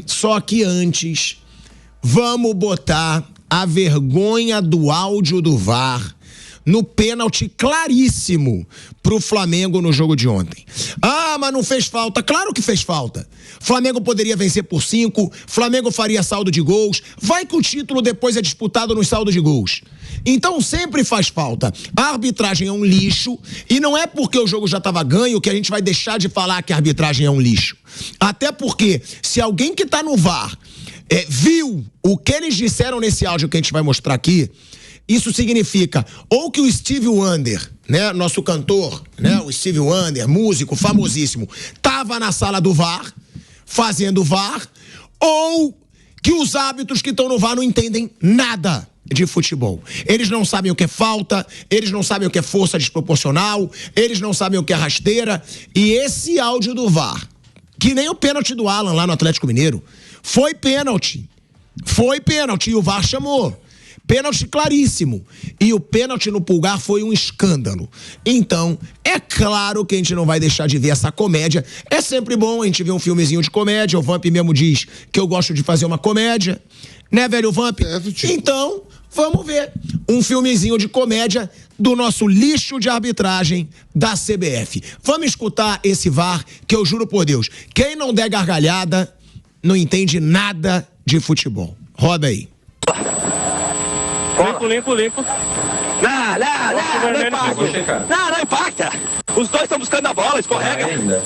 Só que antes, vamos botar a vergonha do áudio do VAR no pênalti claríssimo pro Flamengo no jogo de ontem. Ah, mas não fez falta. Claro que fez falta. Flamengo poderia vencer por 5, Flamengo faria saldo de gols, vai que o título depois é disputado no saldo de gols. Então sempre faz falta. A arbitragem é um lixo e não é porque o jogo já estava ganho que a gente vai deixar de falar que a arbitragem é um lixo. Até porque se alguém que tá no VAR viu o que eles disseram nesse áudio que a gente vai mostrar aqui, isso significa ou que o Stevie Wonder, né, nosso cantor, né, o Stevie Wonder, músico famosíssimo, tava na sala do VAR, fazendo VAR, ou que os árbitros que estão no VAR não entendem nada de futebol. Eles não sabem o que é falta, eles não sabem o que é força desproporcional, eles não sabem o que é rasteira. E esse áudio do VAR, que nem o pênalti do Alan lá no Atlético Mineiro, foi pênalti e o VAR chamou. Pênalti claríssimo. E o pênalti no Pulgar foi um escândalo. Então, é claro que a gente não vai deixar de ver essa comédia. É sempre bom a gente ver um filmezinho de comédia. O Vamp mesmo diz que eu gosto de fazer uma comédia. Né, velho Vamp? Então, vamos ver um filmezinho de comédia do nosso lixo de arbitragem da CBF. Vamos escutar esse VAR que eu juro por Deus, quem não der gargalhada não entende nada de futebol. Roda aí. Limpo. Não impacta. Os dois estão buscando a bola, escorrega.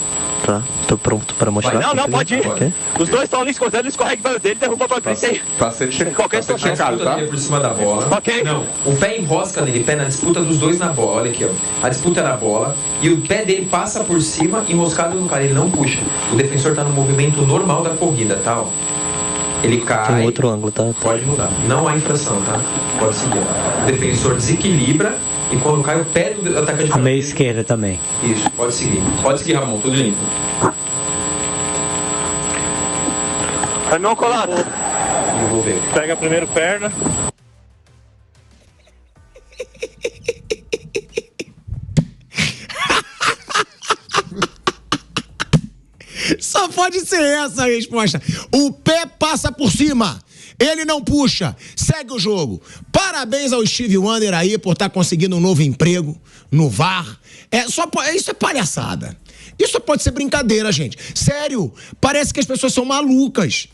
Tá, tô pronto para mostrar. Não, pode ir. Okay. Os dois estão ali escorrendo, ele escorrega para dele, derruba para frente. Pra ser checado, tá? Por cima da bola. Ok. Não, o pé enrosca nele, pé na disputa dos dois na bola. Olha aqui, ó. A disputa é na bola e o pé dele passa por cima, enroscado no cara, ele não puxa. O defensor tá no movimento normal da corrida, tá? Ó. Ele cai. Tem outro ângulo, tá? Pode mudar. Não há infração, tá? Pode seguir. O defensor desequilibra e quando cai o pé do atacante... A meia esquerda também. Isso, pode seguir. Pode seguir, Ramon, tudo limpo. Caminhão colado. Eu vou ver. Pega a primeira perna. Só pode ser essa a resposta. O pé passa por cima. Ele não puxa. Segue o jogo. Parabéns ao Stevie Wonder aí por estar conseguindo um novo emprego no VAR. Isso é palhaçada. Isso pode ser brincadeira, gente. Sério, parece que as pessoas são malucas.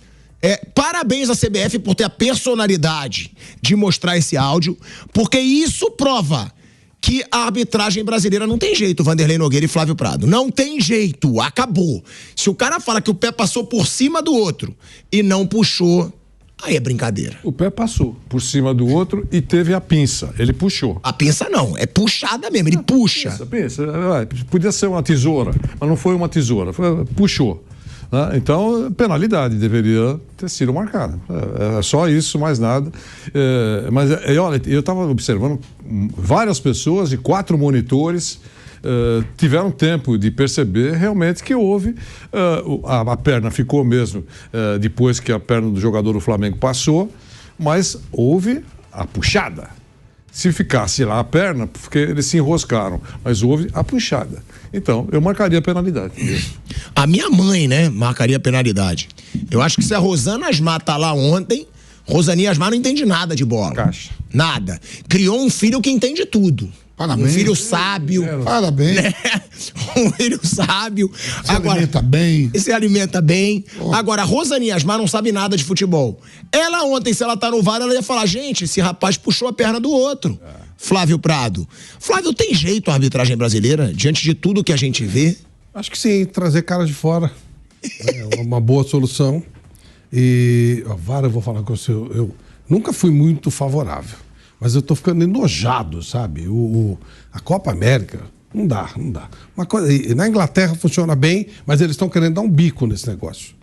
Parabéns à CBF por ter a personalidade de mostrar esse áudio, porque isso prova que a arbitragem brasileira não tem jeito, Vanderlei Nogueira e Flávio Prado. Não tem jeito, acabou. Se o cara fala que o pé passou por cima do outro e não puxou, aí é brincadeira. O pé passou por cima do outro e teve a pinça, ele puxou. A pinça não, é puxada mesmo, ele puxa. Pinça. Podia ser uma tesoura, mas não foi uma tesoura, puxou. Então, penalidade deveria ter sido marcada. É só isso, mais nada. Mas olha, eu estava observando várias pessoas e 4 monitores tiveram tempo de perceber realmente que houve, a perna ficou mesmo depois que a perna do jogador do Flamengo passou, mas houve a puxada. Se ficasse lá a perna, porque eles se enroscaram, mas houve a puxada. Então, eu marcaria a penalidade. A minha mãe, né, marcaria a penalidade. Eu acho que se a Rosana Asmar tá lá ontem, Rosania Asmar não entende nada de bola. Caixa. Nada. Criou um filho que entende tudo. Parabéns. Um filho sábio. Parabéns. Né? Um filho sábio. Se alimenta bem. Se alimenta bem. Agora, a Rosania Asmar não sabe nada de futebol. Ela ontem, se ela tá no VAR, ela ia falar, gente, esse rapaz puxou a perna do outro. Flávio Prado. Flávio, tem jeito a arbitragem brasileira, diante de tudo que a gente vê? Acho que sim, trazer cara de fora. É uma boa solução. E, VAR, eu vou falar com você, eu nunca fui muito favorável. Mas eu tô ficando enojado, sabe? A Copa América, não dá. Uma coisa, na Inglaterra funciona bem, mas eles estão querendo dar um bico nesse negócio.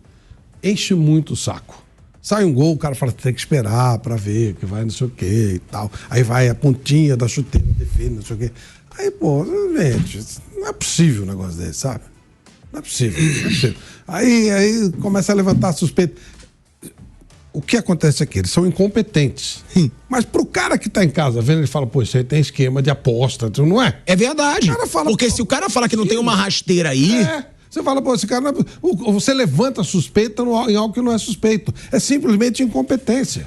Enche muito o saco. Sai um gol, o cara fala que tem que esperar pra ver, que vai não sei o quê e tal. Aí vai a pontinha da chuteira, defende, não sei o quê. Aí, pô, gente, não é possível um negócio desse, sabe? Não é possível. Aí começa a levantar suspeita. O que acontece aqui? Eles são incompetentes. Mas pro cara que tá em casa vendo, ele fala, pô, isso aí tem esquema de aposta, não é? É verdade. O cara fala, porque se o cara fala que não tem uma rasteira aí... Você fala, pô, esse cara não é... Você levanta suspeita em algo que não é suspeito. É simplesmente incompetência.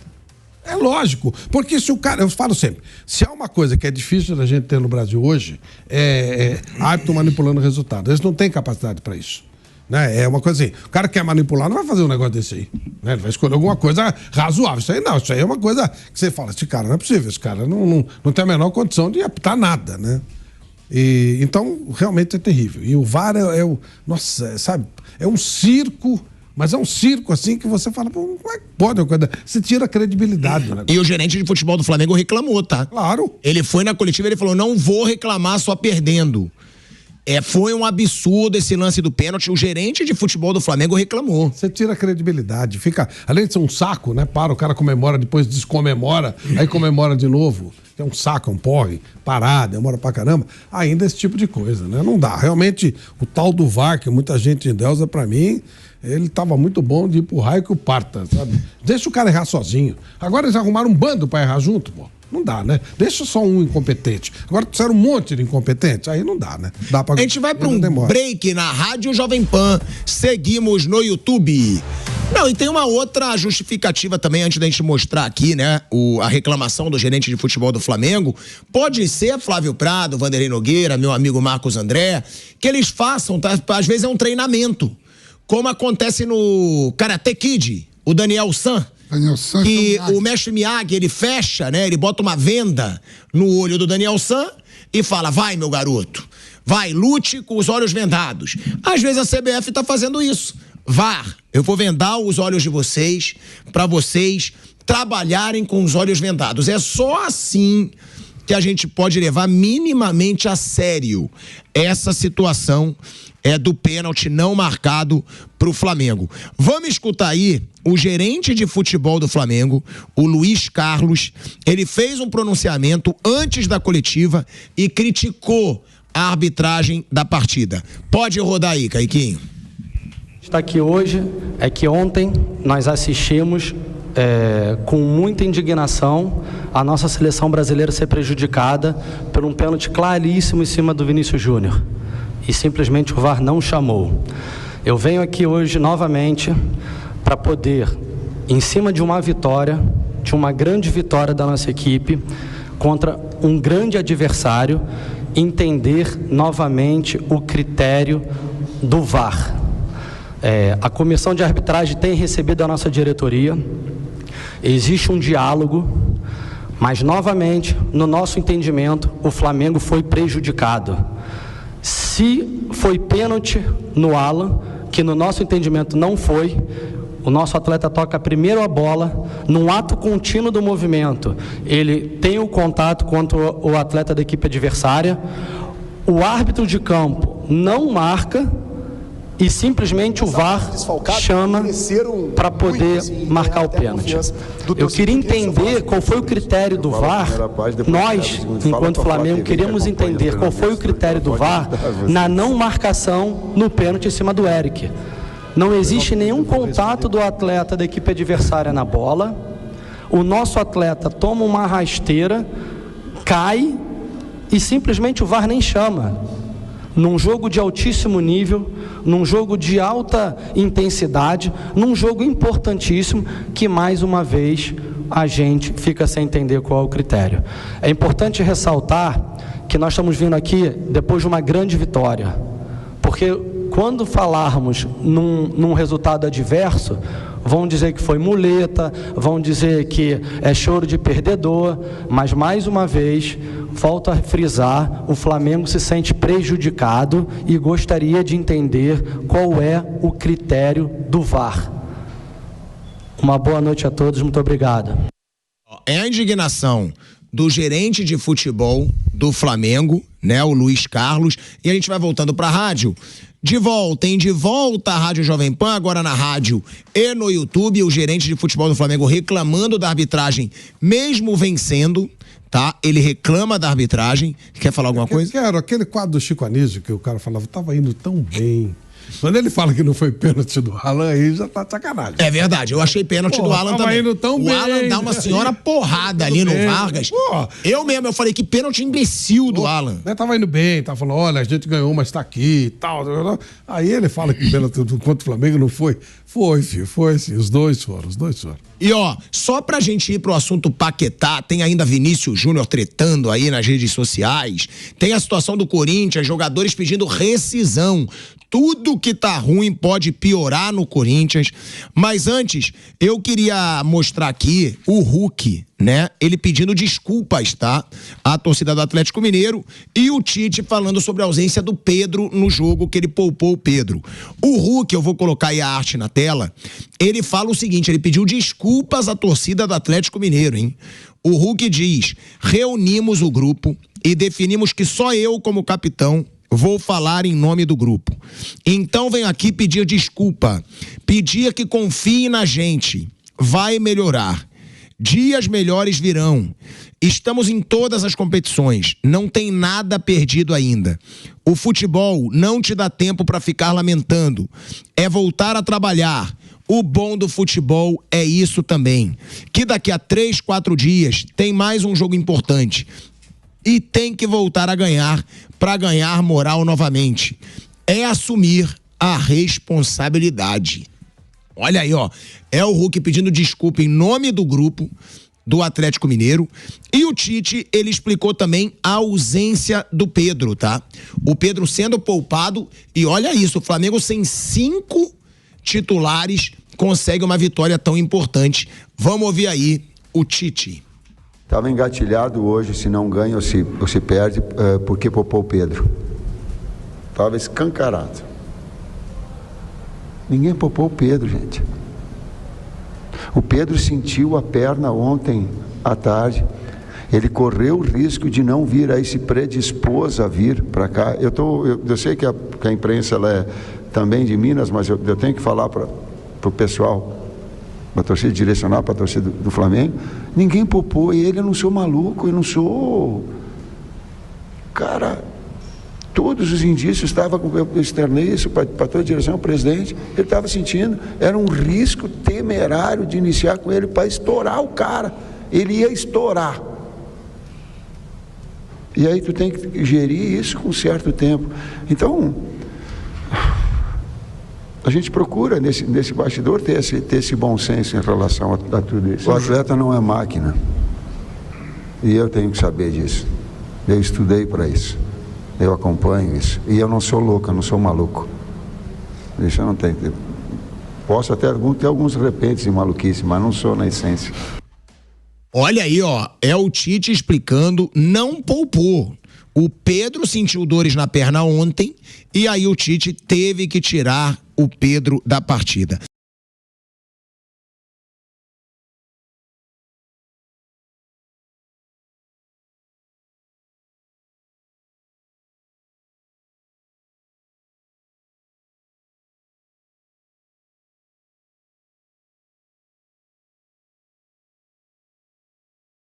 É lógico, porque se o cara, eu falo sempre, se há uma coisa que é difícil da gente ter no Brasil hoje, é árbitro manipulando o resultado. Eles não têm capacidade para isso. Né? É uma coisa assim, o cara que quer manipular não vai fazer um negócio desse aí. Né? Ele vai escolher alguma coisa razoável. Isso aí não, isso aí é uma coisa que você fala, esse cara não é possível, esse cara não tem a menor condição de apitar nada, né? Então, realmente é terrível. E o VAR nossa, sabe, é um circo. Mas é um circo assim que você fala, pô, como é que pode? Você tira a credibilidade do negócio. E o gerente de futebol do Flamengo reclamou, tá? Claro. Ele foi na coletiva e ele falou, não vou reclamar só perdendo. Foi um absurdo esse lance do pênalti. O gerente de futebol do Flamengo reclamou. Você tira a credibilidade. Fica, além de ser um saco, né? O cara comemora, depois descomemora, aí comemora de novo. É um saco, um porre, parar, demora pra caramba. Ainda esse tipo de coisa, né? Não dá. Realmente, o tal do VAR, que muita gente endeusa, pra mim, ele tava muito bom de ir pro raio que o parta, sabe? Deixa o cara errar sozinho. Agora eles arrumaram um bando pra errar junto, pô. Não dá, né? Deixa só um incompetente. Agora trouxeram um monte de incompetentes, aí não dá, né? Dá pra... A gente vai pra um break na Rádio Jovem Pan. Seguimos no YouTube. Não, e tem uma outra justificativa também, antes da gente mostrar aqui, né? A reclamação do gerente de futebol do Flamengo. Pode ser Flávio Prado, Vanderlei Nogueira, meu amigo Marcos André, que eles façam, tá? Às vezes é um treinamento. Como acontece no Karate Kid, o Daniel San. Que o mestre Miyagi, ele fecha, né? Ele bota uma venda no olho do Daniel San e fala, vai, meu garoto, vai, lute com os olhos vendados. Às vezes a CBF tá fazendo isso. VAR, eu vou vendar os olhos de vocês para vocês trabalharem com os olhos vendados. É só assim que a gente pode levar minimamente a sério essa situação do pênalti não marcado pro Flamengo. Vamos escutar aí o gerente de futebol do Flamengo, o Luiz Carlos. Ele fez um pronunciamento antes da coletiva e criticou a arbitragem da partida. Pode rodar aí, Caiquinho. Está aqui hoje é que ontem nós assistimos com muita indignação a nossa seleção brasileira ser prejudicada por um pênalti claríssimo em cima do Vinícius Júnior. E simplesmente o VAR não chamou. Eu venho aqui hoje novamente para poder, em cima de uma vitória, de uma grande vitória da nossa equipe, contra um grande adversário, entender novamente o critério do VAR. A comissão de arbitragem tem recebido a nossa diretoria, existe um diálogo, mas novamente, no nosso entendimento, o Flamengo foi prejudicado. Se foi pênalti no Alan, que no nosso entendimento não foi, o nosso atleta toca primeiro a bola, num ato contínuo do movimento, ele tem o contato contra o atleta da equipe adversária, o árbitro de campo não marca e simplesmente o VAR chama para poder marcar o pênalti. Eu queria entender qual foi o critério do VAR. Nós, enquanto Flamengo, queríamos entender qual foi o critério do VAR na não marcação no pênalti em cima do Eric. Não existe nenhum contato do atleta da equipe adversária na bola. O nosso atleta toma uma rasteira, cai e simplesmente o VAR nem chama. Num jogo de altíssimo nível, num jogo de alta intensidade, num jogo importantíssimo, que mais uma vez a gente fica sem entender qual é o critério. É importante ressaltar que nós estamos vindo aqui depois de uma grande vitória, porque quando falarmos num resultado adverso, vão dizer que foi muleta, vão dizer que é choro de perdedor, mas mais uma vez, volto a frisar, o Flamengo se sente prejudicado e gostaria de entender qual é o critério do VAR. Uma boa noite a todos, muito obrigado. É a indignação do gerente de futebol do Flamengo, né, o Luiz Carlos, e a gente vai voltando para a rádio. De volta à Rádio Jovem Pan, agora na rádio e no YouTube, o gerente de futebol do Flamengo reclamando da arbitragem, mesmo vencendo, tá? Ele reclama da arbitragem. Quer falar alguma coisa? Quero. Aquele quadro do Chico Anísio que o cara falava, tava indo tão bem, Quando ele fala que não foi pênalti do Alan, aí já tá de sacanagem. É verdade, eu achei pênalti do Alan também. Indo tão o bem, Alan dá uma senhora porrada ali no Vargas. Eu falei que pênalti imbecil do Alan. Tava indo bem, tava falando, olha, a gente ganhou, mas tá aqui e tal. Aí ele fala que pênalti contra o Flamengo não foi. Foi, filho, foi sim. Os dois foram. E só pra gente ir pro assunto Paquetá, tem ainda Vinícius Júnior tretando aí nas redes sociais, tem a situação do Corinthians, jogadores pedindo rescisão. Tudo que tá ruim pode piorar no Corinthians. Mas antes, eu queria mostrar aqui o Hulk, né? Ele pedindo desculpas, tá? À torcida do Atlético Mineiro e o Tite falando sobre a ausência do Pedro no jogo que ele poupou o Pedro. O Hulk, eu vou colocar aí a arte na tela, ele fala o seguinte, ele pediu desculpas à torcida do Atlético Mineiro, hein? O Hulk diz, reunimos o grupo e definimos que só eu, como capitão, vou falar em nome do grupo. Então venho aqui pedir desculpa, pedir que confie na gente. Vai melhorar. Dias melhores virão. Estamos em todas as competições. Não tem nada perdido ainda. O futebol não te dá tempo para ficar lamentando. É voltar a trabalhar. O bom do futebol é isso também. Que daqui a 3, 4 dias tem mais um jogo importante. E tem que voltar a ganhar para ganhar moral novamente. É assumir a responsabilidade. Olha aí, é o Hulk pedindo desculpa em nome do grupo do Atlético Mineiro. E o Tite, ele explicou também a ausência do Pedro, tá? O Pedro sendo poupado e olha isso, o Flamengo sem 5 titulares consegue uma vitória tão importante. Vamos ouvir aí o Tite. Estava engatilhado hoje, se não ganha ou se perde, porque poupou o Pedro. Estava escancarado. Ninguém poupou o Pedro, gente. O Pedro sentiu a perna ontem à tarde. Ele correu o risco de não vir, aí se predispôs a vir para cá. Eu sei que a imprensa ela é também de Minas, mas eu tenho que falar para o pessoal, para a torcida, direcionar para a torcida do Flamengo. Ninguém poupou ele, eu não sou maluco, eu não sou... Cara, todos os indícios estavam, eu externei isso para toda a direção, o presidente, ele estava sentindo, era um risco temerário de iniciar com ele para estourar o cara, ele ia estourar. E aí tu tem que gerir isso com um certo tempo. Então, a gente procura nesse bastidor ter esse bom senso em relação a tudo isso. O atleta não é máquina. E eu tenho que saber disso. Eu estudei para isso. Eu acompanho isso. E eu não sou louco, eu não sou maluco. Isso eu não tenho. Posso até ter alguns repentes de maluquice, mas não sou na essência. Olha aí, é o Tite explicando, não poupou. O Pedro sentiu dores na perna ontem e aí o Tite teve que tirar o Pedro da partida.